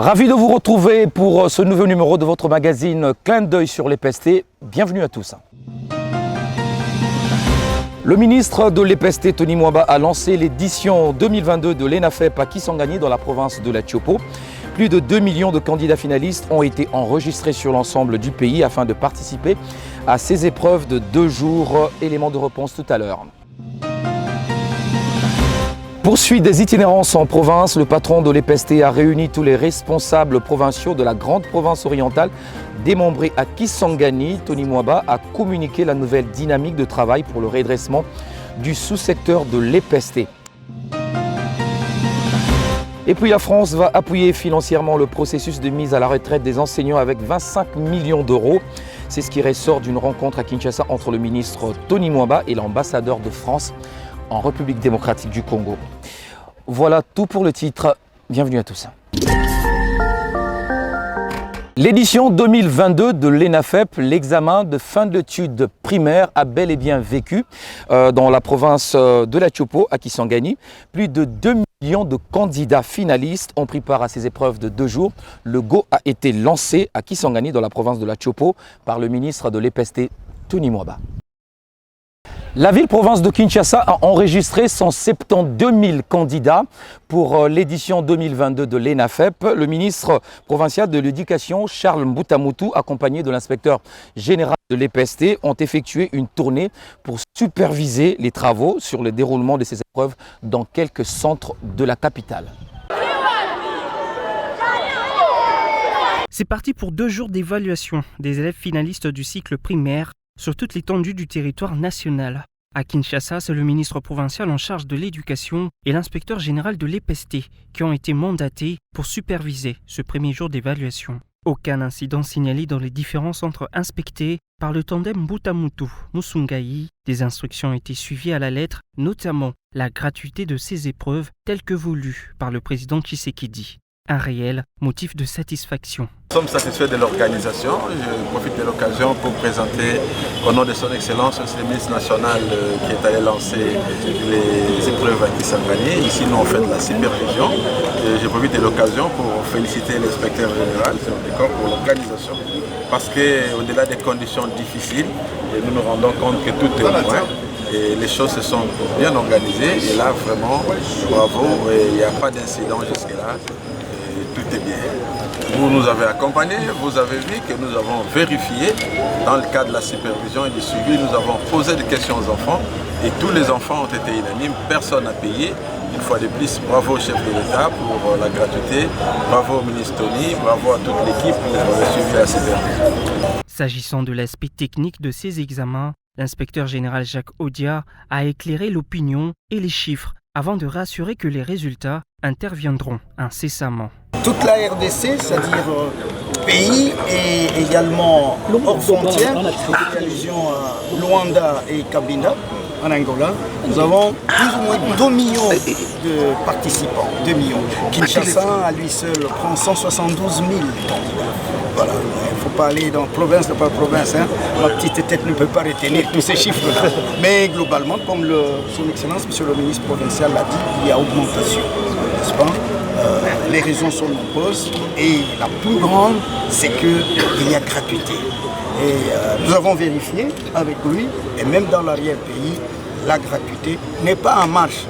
Ravi de vous retrouver pour ce nouveau numéro de votre magazine Clin d'œil sur l'EPST. Bienvenue à tous. Le ministre de l'EPST, Tony Mwaba, a lancé l'édition 2022 de l'ENAFEP à Kisangani dans la province de la Tchopo. Plus de 2 millions de candidats finalistes ont été enregistrés sur l'ensemble du pays afin de participer à ces épreuves de 2 jours. Élément de réponse tout à l'heure. Poursuite des itinérances en province, le patron de l'EPST a réuni tous les responsables provinciaux de la grande province orientale démembrée à Kisangani. Tony Mwaba a communiqué la nouvelle dynamique de travail pour le redressement du sous-secteur de l'EPST. Et puis la France va appuyer financièrement le processus de mise à la retraite des enseignants avec 25 millions d'euros. C'est ce qui ressort d'une rencontre à Kinshasa entre le ministre Tony Mwaba et l'ambassadeur de France en République démocratique du Congo. Voilà tout pour le titre. Bienvenue à tous. L'édition 2022 de l'ENAFEP, l'examen de fin d'études primaires, a bel et bien vécu dans la province de la Tchopo, à Kisangani. Plus de 2 millions de candidats finalistes ont pris part à ces épreuves de 2 jours. Le go a été lancé à Kisangani, dans la province de la Tchopo, par le ministre de l'EPST, Tony Mwaba. La ville-province de Kinshasa a enregistré 172 000 candidats pour l'édition 2022 de l'ENAFEP. Le ministre provincial de l'Éducation, Charles Mboutamoutou, accompagné de l'inspecteur général de l'EPST, ont effectué une tournée pour superviser les travaux sur le déroulement de ces épreuves dans quelques centres de la capitale. C'est parti pour 2 jours d'évaluation des élèves finalistes du cycle primaire sur toute l'étendue du territoire national. À Kinshasa, c'est le ministre provincial en charge de l'éducation et l'inspecteur général de l'EPST qui ont été mandatés pour superviser ce premier jour d'évaluation. Aucun incident signalé dans les différents centres inspectés par le tandem Mboutamoutou-Musungai. Des instructions ont été suivies à la lettre, notamment la gratuité de ces épreuves telles que voulues par le président Tshisekedi. Un réel motif de satisfaction. Nous sommes satisfaits de l'organisation. Je profite de l'occasion pour présenter au nom de son Excellence le ministre national qui est allé lancer les épreuves à Kisangani. Ici, nous on fait de la supervision. Je profite de l'occasion pour féliciter l'inspecteur général pour l'organisation. Parce qu'au-delà des conditions difficiles, nous nous rendons compte que tout est au point. Et les choses se sont bien organisées. Et là, vraiment, bravo. Il n'y a pas d'incident jusque-là. Tout est bien. Vous nous avez accompagnés, vous avez vu que nous avons vérifié dans le cadre de la supervision et du suivi, nous avons posé des questions aux enfants et tous les enfants ont été unanimes, personne n'a payé. Une fois de plus, bravo au chef de l'État pour la gratuité, bravo au ministre Tony, bravo à toute l'équipe pour le suivi de la supervision. S'agissant de l'aspect technique de ces examens, l'inspecteur général Jacques Odia a éclairé l'opinion et les chiffres avant de rassurer que les résultats interviendront incessamment. Toute la RDC, c'est-à-dire pays et également hors frontières, allusion à Luanda et Cabinda, en Angola, nous avons plus ou moins 2 millions de participants. 2 millions. Kinshasa, à lui seul, prend 172 000 candidats. Voilà, il ne faut pas aller dans province par province. Hein. Ma petite tête ne peut pas retenir tous ces chiffres-là. Mais globalement, comme son Excellence, Monsieur le ministre provincial l'a dit, il y a augmentation, n'est-ce pas? Les raisons sont nombreuses et la plus grande, c'est qu'il y a gratuité. Et nous avons vérifié avec lui, et même dans l'arrière-pays, la gratuité n'est pas en marche.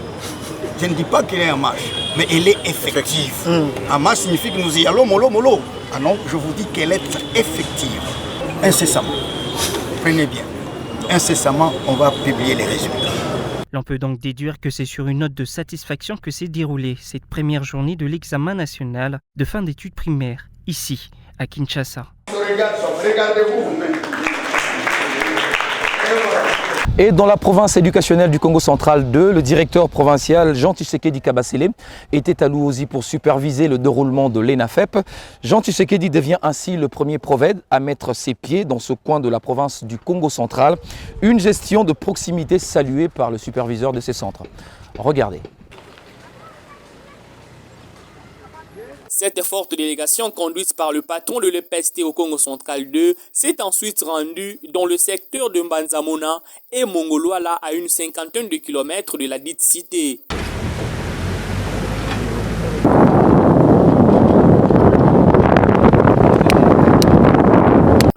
Je ne dis pas qu'elle est en marche, mais elle est effective. En marche signifie que nous y allons mollo mollo. Ah non, je vous dis qu'elle est effective. Incessamment. Prenez bien. Incessamment, on va publier les résultats. L'on peut donc déduire que c'est sur une note de satisfaction que s'est déroulée cette première journée de l'examen national de fin d'études primaires, ici, à Kinshasa. Et dans la province éducationnelle du Congo central 2, le directeur provincial Jean Tshisekedi Kabasele était à Luozi pour superviser le déroulement de l'ENAFEP. Jean Tshisekedi devient ainsi le premier prophète à mettre ses pieds dans ce coin de la province du Congo central. Une gestion de proximité saluée par le superviseur de ces centres. Regardez. Cette forte délégation conduite par le patron de l'EPST au Congo central 2 s'est ensuite rendue dans le secteur de Mbanzamona et Mongolwala à une 50aine de kilomètres de la dite cité.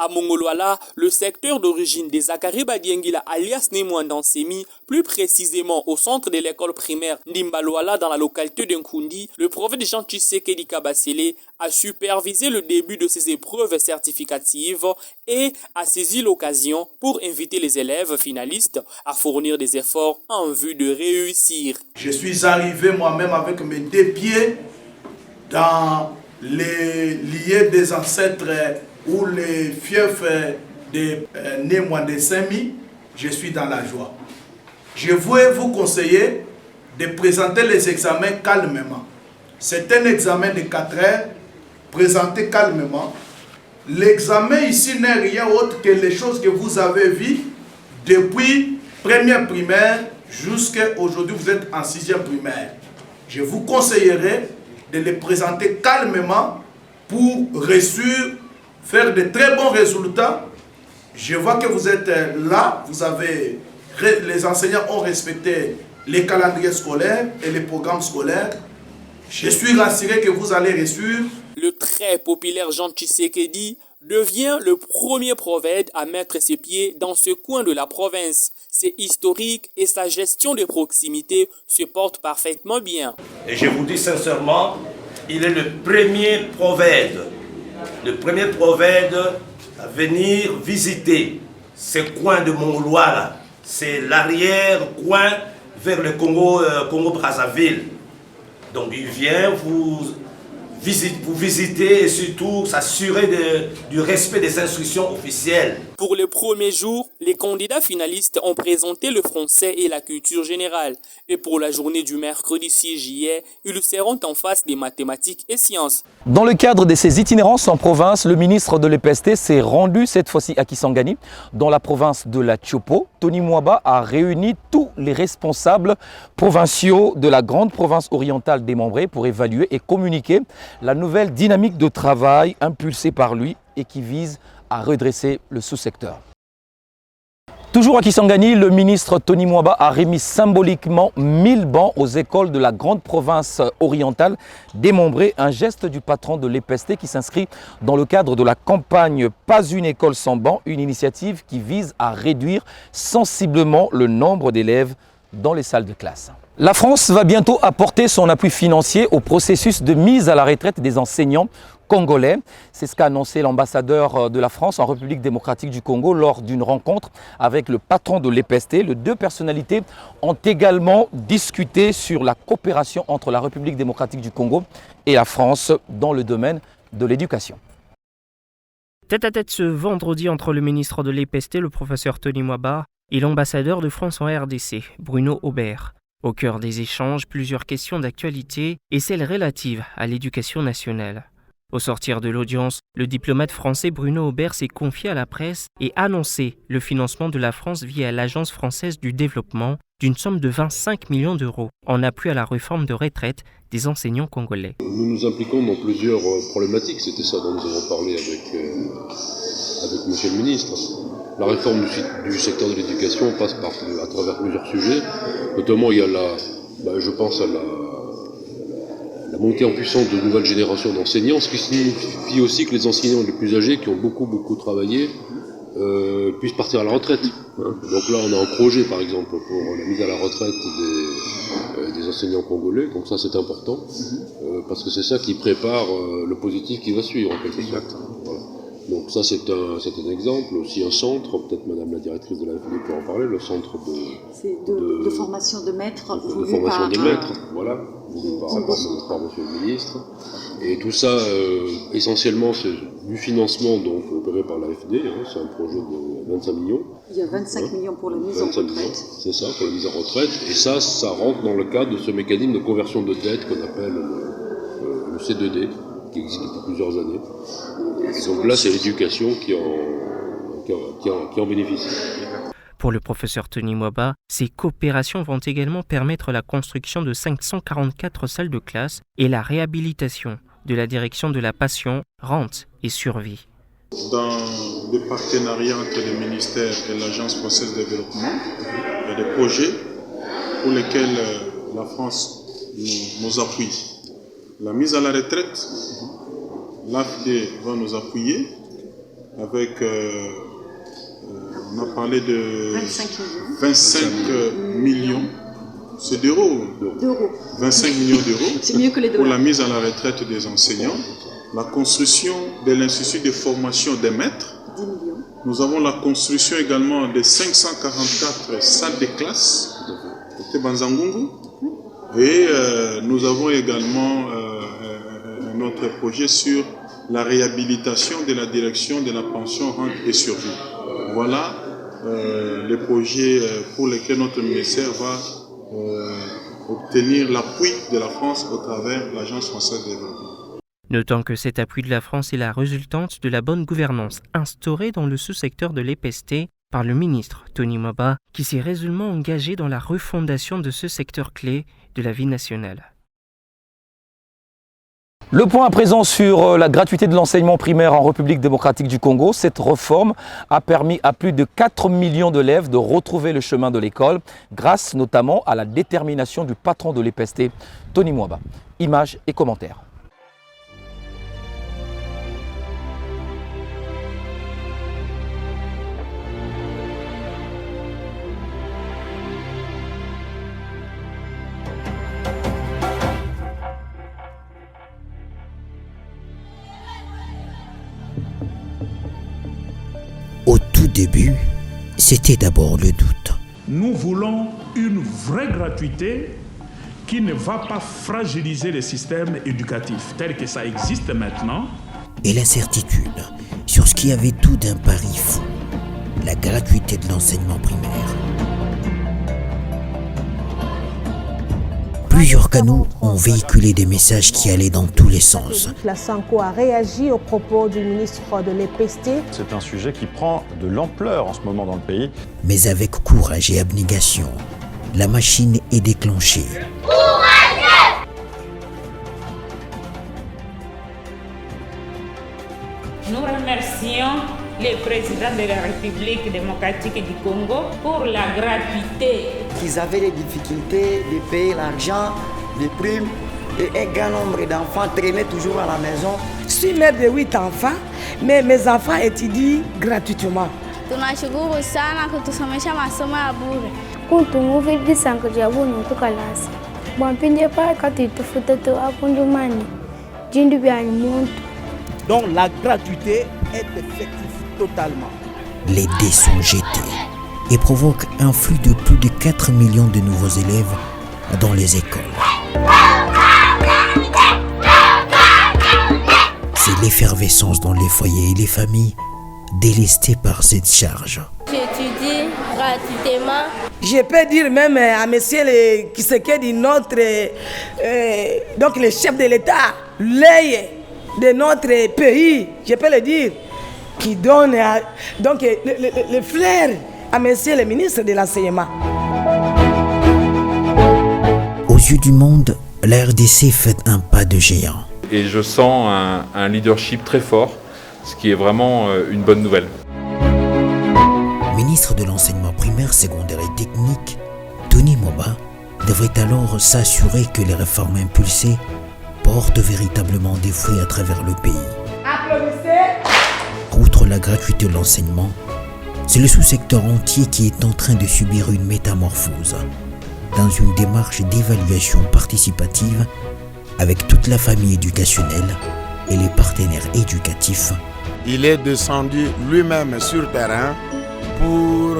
À Mongolwala, le secteur d'origine des Zakari Badiengila alias Nemouandansemi, plus précisément au centre de l'école primaire Ndimbalwala dans la localité d'Nkundi, le prophète Jean Tshisekedi Kabasele a supervisé le début de ces épreuves certificatives et a saisi l'occasion pour inviter les élèves finalistes à fournir des efforts en vue de réussir. Je suis arrivé moi-même avec mes 2 pieds dans les lieux des ancêtres ou les fiefs de Nemouandansemi. Je suis dans la joie. Je voulais vous conseiller de présenter les examens calmement. C'est un examen de 4 heures, présenté calmement. L'examen ici n'est rien autre que les choses que vous avez vues depuis première primaire jusqu'à aujourd'hui, vous êtes en 6e primaire. Je vous conseillerais de les présenter calmement pour réussir, faire de très bons résultats. Je vois que vous êtes là, les enseignants ont respecté les calendriers scolaires et les programmes scolaires. Je suis rassuré que vous allez réussir. Le très populaire Jean Tshisekedi devient le premier prophète à mettre ses pieds dans ce coin de la province. C'est historique et sa gestion de proximité se porte parfaitement bien. Et je vous dis sincèrement, il est le premier prophète à venir visiter ce coin de Mongolwala. C'est l'arrière-coin vers le Congo-Brazzaville. Donc il vient vous visiter et surtout s'assurer du respect des instructions officielles. Pour le premier jour, les candidats finalistes ont présenté le français et la culture générale. Et pour la journée du mercredi 6 juillet, ils seront en face des mathématiques et sciences. Dans le cadre de ses itinérances en province, le ministre de l'EPST s'est rendu cette fois-ci à Kisangani, dans la province de la Tchopo. Tony Mwaba a réuni tous les responsables provinciaux de la grande province orientale démembrée pour évaluer et communiquer la nouvelle dynamique de travail impulsée par lui et qui vise à redresser le sous-secteur. Toujours à Kisangani, le ministre Tony Mwaba a remis symboliquement 1000 bancs aux écoles de la grande province orientale démembrée, un geste du patron de l'EPST qui s'inscrit dans le cadre de la campagne Pas une école sans bancs, une initiative qui vise à réduire sensiblement le nombre d'élèves dans les salles de classe. La France va bientôt apporter son appui financier au processus de mise à la retraite des enseignants congolais. C'est ce qu'a annoncé l'ambassadeur de la France en République démocratique du Congo lors d'une rencontre avec le patron de l'EPST. Les 2 personnalités ont également discuté sur la coopération entre la République démocratique du Congo et la France dans le domaine de l'éducation. Tête-à-tête ce vendredi entre le ministre de l'EPST, le professeur Tony Mwaba, et l'ambassadeur de France en RDC, Bruno Aubert. Au cœur des échanges, plusieurs questions d'actualité et celles relatives à l'éducation nationale. Au sortir de l'audience, le diplomate français Bruno Aubert s'est confié à la presse et annoncé le financement de la France via l'Agence française du développement d'une somme de 25 millions d'euros en appui à la réforme de retraite des enseignants congolais. Nous nous impliquons dans plusieurs problématiques, c'était ça dont nous avons parlé avec monsieur le ministre. La réforme du secteur de l'éducation passe à travers plusieurs sujets, notamment il y a je pense à la montée en puissance de nouvelles générations d'enseignants, ce qui signifie aussi que les enseignants les plus âgés qui ont beaucoup travaillé puissent partir à la retraite. Donc là on a un projet par exemple pour la mise à la retraite des enseignants congolais, donc ça c'est important, parce que c'est ça qui prépare le positif qui va suivre en quelque sorte. Voilà. Donc ça c'est un exemple, aussi un centre, peut-être Madame la directrice de la FD peut en parler, le centre de formation de maîtres. De formation des maîtres, voilà, voulu par Monsieur le ministre. Et tout ça, essentiellement, c'est du financement donc opéré par la FD, c'est un projet de 25 millions. Il y a 25 millions pour la mise en retraite. C'est ça, pour la mise en retraite. Et ça rentre dans le cadre de ce mécanisme de conversion de dette qu'on appelle le C2D, qui existe depuis plusieurs années. Et donc là, c'est l'éducation qui en bénéficie. Pour le professeur Tony Mwaba, ces coopérations vont également permettre la construction de 544 salles de classe et la réhabilitation de la direction de la passion, rente et survie. Dans le partenariat entre le ministère et l'Agence française de développement, il y a des projets pour lesquels la France nous appuie. La mise à la retraite, l'AFD va nous appuyer. avec, on a parlé de 25 millions, c'est d'euros. 25 millions d'euros c'est mieux que les pour la mise à la retraite des enseignants, la construction de l'Institut de formation des maîtres. 10 millions. Nous avons la construction également de 544 salles de classe côté Banzangungu. Et nous avons également un autre projet sur la réhabilitation de la direction de la pension, rente et survie. Voilà les projets pour lesquels notre ministère va obtenir l'appui de la France au travers de l'Agence française de développement. Notons que cet appui de la France est la résultante de la bonne gouvernance instaurée dans le sous-secteur de l'EPST par le ministre Tony Maba, qui s'est résolument engagé dans la refondation de ce secteur clé de la vie nationale. Le point à présent sur la gratuité de l'enseignement primaire en République démocratique du Congo. Cette réforme a permis à plus de 4 millions d'élèves de retrouver le chemin de l'école, grâce notamment à la détermination du patron de l'EPST, Tony Maba. Images et commentaires. Au tout début, c'était d'abord le doute. Nous voulons une vraie gratuité qui ne va pas fragiliser le système éducatif tel que ça existe maintenant. Et l'incertitude sur ce qui avait tout d'un pari fou, la gratuité de l'enseignement primaire. Plusieurs canaux ont véhiculé des messages qui allaient dans tous les sens. La Sanko a réagi aux propos du ministre de l'EPST. C'est un sujet qui prend de l'ampleur en ce moment dans le pays. Mais avec courage et abnégation, la machine est déclenchée. Nous remercions le président de la République démocratique du Congo pour la gratuité. Ils avaient des difficultés de payer l'argent, des primes, et un grand nombre d'enfants traînaient toujours à la maison. Je suis mère de 8 enfants, mais mes enfants étudient gratuitement. Tunashukuru sana kutusomesha masomo ya bure. Kuntunguvigisa nkujabuni kukalasa. Bwampinde pa katitufuta tu apundumani. Jindu bya muntu. Donc la gratuité est effective totalement. Les dés sont jetés et provoquent un flux de plus de 4 millions de nouveaux élèves dans les écoles. C'est l'effervescence dans les foyers et les familles délestées par cette charge. J'étudie gratuitement. Je peux dire même à monsieur Tshisekedi, notre donc le chef de l'État, l'œil de notre pays, je peux le dire, qui donne donc le flair à monsieur le ministre de l'enseignement. Aux yeux du monde, la RDC fait un pas de géant. Et je sens un leadership très fort, ce qui est vraiment une bonne nouvelle. Ministre de l'enseignement primaire, secondaire et technique, Tony Maba devrait alors s'assurer que les réformes impulsées portent véritablement des fruits à travers le pays. Applaudissez. Outre la gratuité de l'enseignement, c'est le sous-secteur entier qui est en train de subir une métamorphose dans une démarche d'évaluation participative avec toute la famille éducationnelle et les partenaires éducatifs. Il est descendu lui-même sur terrain pour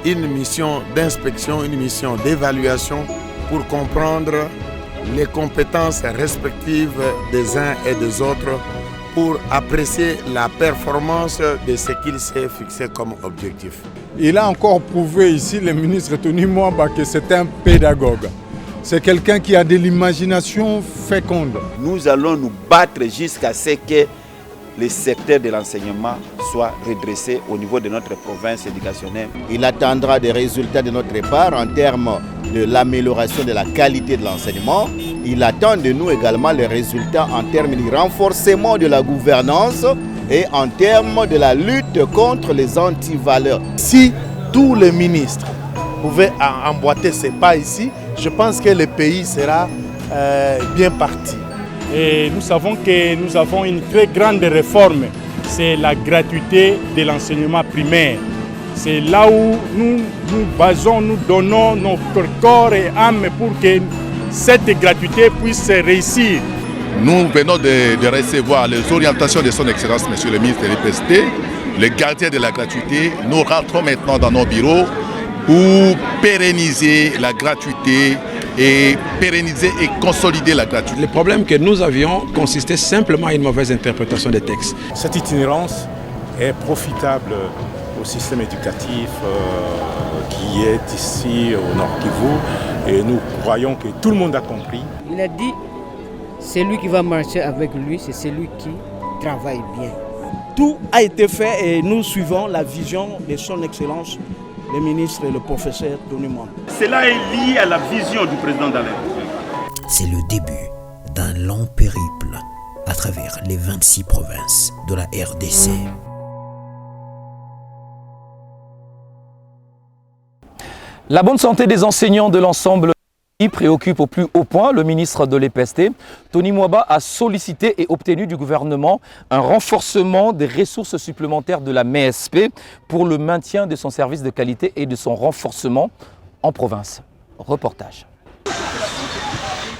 une mission d'inspection, une mission d'évaluation pour comprendre les compétences respectives des uns et des autres pour apprécier la performance de ce qu'il s'est fixé comme objectif. Il a encore prouvé ici, le ministre Tony Maba, que c'est un pédagogue. C'est quelqu'un qui a de l'imagination féconde. Nous allons nous battre jusqu'à ce que le secteur de l'enseignement soit redressé au niveau de notre province éducationnelle. Il attendra des résultats de notre part en termes de l'amélioration de la qualité de l'enseignement. Il attend de nous également les résultats en termes du renforcement de la gouvernance et en termes de la lutte contre les antivaleurs. Si tous les ministres pouvaient emboîter ces pas ici, je pense que le pays sera bien parti. Et nous savons que nous avons une très grande réforme c'est la gratuité de l'enseignement primaire. C'est là où nous basons, nous donnons notre corps et âme pour que cette gratuité puisse réussir. Nous venons de recevoir les orientations de son Excellence, Monsieur le ministre de l'EPST, le gardien de la gratuité. Nous rentrons maintenant dans nos bureaux pour pérenniser la gratuité et pérenniser et consolider la gratuité. Le problème que nous avions consistait simplement à une mauvaise interprétation des textes. Cette itinérance est profitable au système éducatif qui est ici au Nord Kivu et nous croyons que tout le monde a compris. Il a dit c'est lui qui va marcher avec lui, c'est celui qui travaille bien. Tout a été fait et nous suivons la vision de son Excellence, le ministre et le professeur Tony Mwamba. Cela est lié à la vision du président de la République. C'est le début d'un long périple à travers les 26 provinces de la RDC. La bonne santé des enseignants de l'ensemble qui préoccupe au plus haut point le ministre de l'EPST. Tony Mwamba a sollicité et obtenu du gouvernement un renforcement des ressources supplémentaires de la MESP pour le maintien de son service de qualité et de son renforcement en province. Reportage.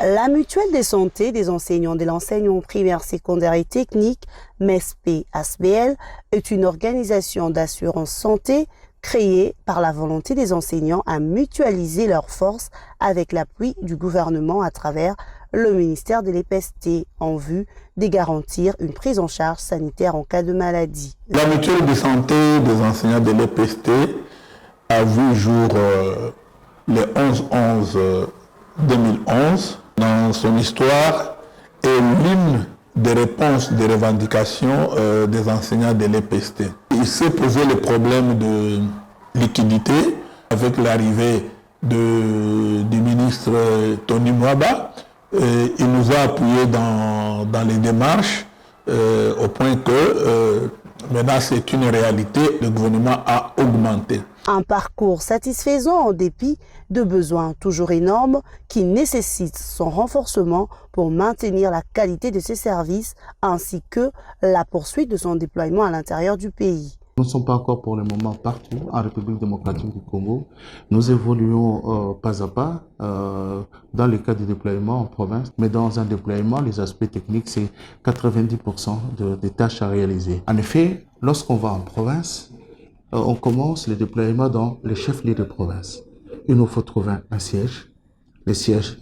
La mutuelle de santé des enseignants de l'enseignement primaire, secondaire et technique, MESP-ASBL, est une organisation d'assurance santé créée par la volonté des enseignants à mutualiser leurs forces avec l'appui du gouvernement à travers le ministère de l'EPST en vue de garantir une prise en charge sanitaire en cas de maladie. La mutuelle de santé des enseignants de l'EPST a vu jour le 11-11-2011. Dans son histoire, est l'une des réponses des revendications des enseignants de l'EPST. Il s'est posé le problème de liquidité avec l'arrivée du ministre Tony Mwamba. Il nous a appuyés dans les démarches au point que maintenant c'est une réalité, le gouvernement a augmenté. Un parcours satisfaisant en dépit de besoins toujours énormes qui nécessitent son renforcement pour maintenir la qualité de ses services ainsi que la poursuite de son déploiement à l'intérieur du pays. Nous ne sommes pas encore pour le moment partout en République démocratique du Congo. Nous évoluons pas à pas dans le cas du déploiement en province. Mais dans un déploiement, les aspects techniques, c'est 90% des tâches à réaliser. En effet, lorsqu'on va en province, on commence le déploiement dans les chefs-lieux de province. Il nous faut trouver un siège, les sièges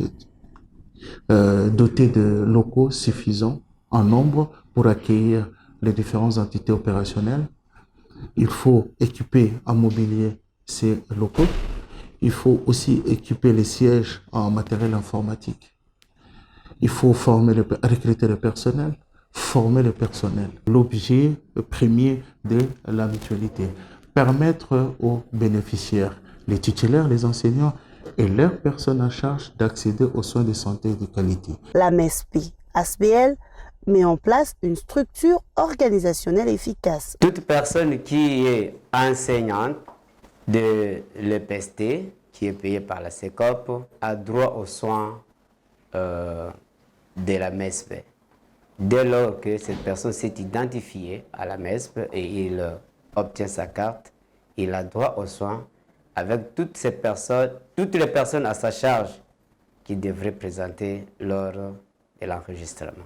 dotés de locaux suffisants en nombre pour accueillir les différentes entités opérationnelles. Il faut équiper en mobilier ces locaux. Il faut aussi équiper les sièges en matériel informatique. Il faut recruter le personnel, former le personnel. L'objet premier de la mutualité, permettre aux bénéficiaires, les titulaires, les enseignants et leurs personnes en charge d'accéder aux soins de santé de qualité. La MESP-ASBL met en place une structure organisationnelle efficace. Toute personne qui est enseignante de l'EPST, qui est payée par la SECOP, a droit aux soins de la MESP. Dès lors que cette personne s'est identifiée à la MESP et il obtient sa carte, il a droit aux soins avec toutes les personnes à sa charge qui devraient présenter lors de l'enregistrement.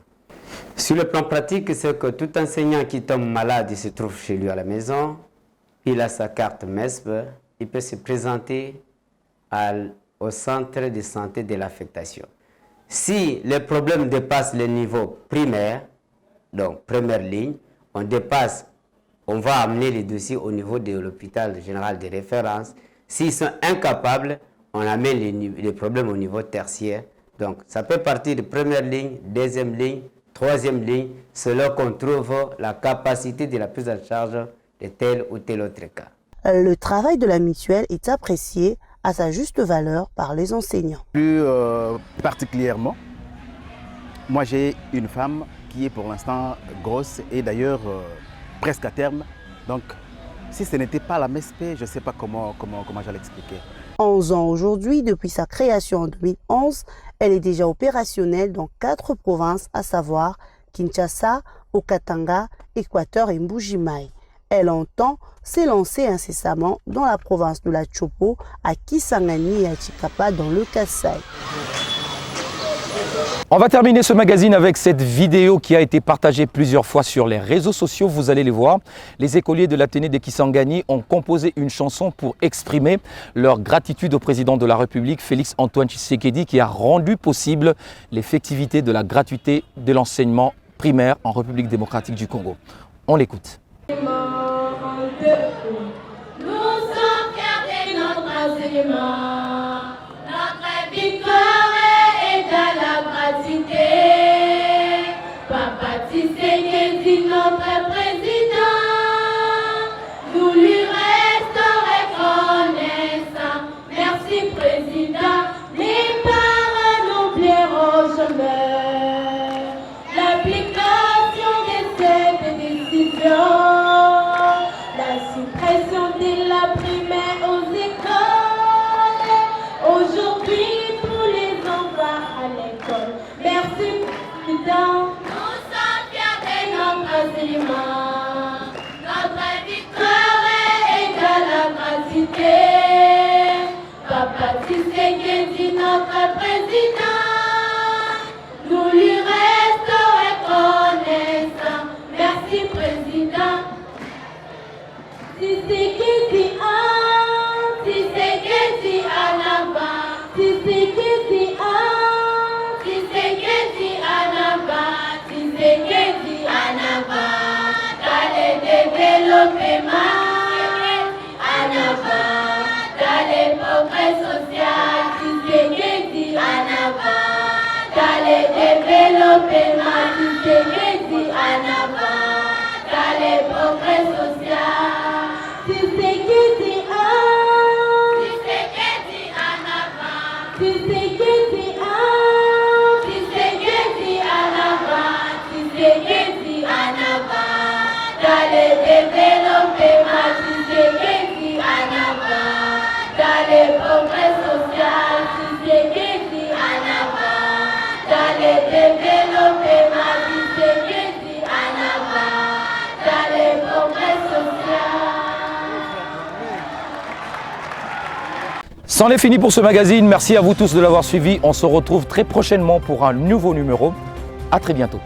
Sur le plan pratique, c'est que tout enseignant qui tombe malade, il se trouve chez lui à la maison, il a sa carte MESP, il peut se présenter au centre de santé de l'affectation. Si le problème dépasse le niveau primaire, donc première ligne, on va amener les dossiers au niveau de l'hôpital général de référence. S'ils sont incapables, on amène les problèmes au niveau tertiaire. Donc ça peut partir de première ligne, deuxième ligne, troisième ligne, selon qu'on trouve la capacité de la prise en charge de tel ou tel autre cas. Le travail de la mutuelle est apprécié à sa juste valeur par les enseignants. Plus particulièrement, moi j'ai une femme qui est pour l'instant grosse et d'ailleurs presque à terme. Donc si ce n'était pas la MESP, je ne sais pas comment j'allais expliquer. 11 ans aujourd'hui, depuis sa création en 2011, elle est déjà opérationnelle dans 4 provinces, à savoir Kinshasa, au Katanga, Équateur et Mbujimaï. Elle entend s'élancer incessamment dans la province de la Chopo, à Kisangani et à Chikapa dans le Kasaï. On va terminer ce magazine avec cette vidéo qui a été partagée plusieurs fois sur les réseaux sociaux. Vous allez les voir. Les écoliers de l'Athénée de Kisangani ont composé une chanson pour exprimer leur gratitude au président de la République, Félix Antoine Tshisekedi, qui a rendu possible l'effectivité de la gratuité de l'enseignement primaire en République démocratique du Congo. On l'écoute. Nous sommes fiers de notre enseignement. Notre victoire est à la gratuité. Papa Tshisekedi, notre président, nous lui restons reconnaissants. Merci président, les parents n'oublieront jamais l'application de cette décision. La suppression de la primaire aux écoles. Aujourd'hui, tous les enfants à l'école. Merci, président. Nous sommes fiers de notre enseignement. Notre victoire est à la gratuité. Papa Tshisekedi, notre président, nous lui restons reconnaissants. Merci, président. Tshisekedi en avant, Tshisekedi en avant, Tshisekedi en avant, dans le développement, en avant, dans le progrès social, Tshisekedi en avant, dans le développement, Tshisekedi en avant, dans le progrès social. Tshisekedi en avant, Tshisekedi en avant, Tshisekedi en avant, dans le développement, Tshisekedi en avant, dans le progrès social, Tshisekedi en avant, dans le développement, Tshisekedi en avant, dans le progrès social. C'en est fini pour ce magazine. Merci à vous tous de l'avoir suivi. On se retrouve très prochainement pour un nouveau numéro. À très bientôt.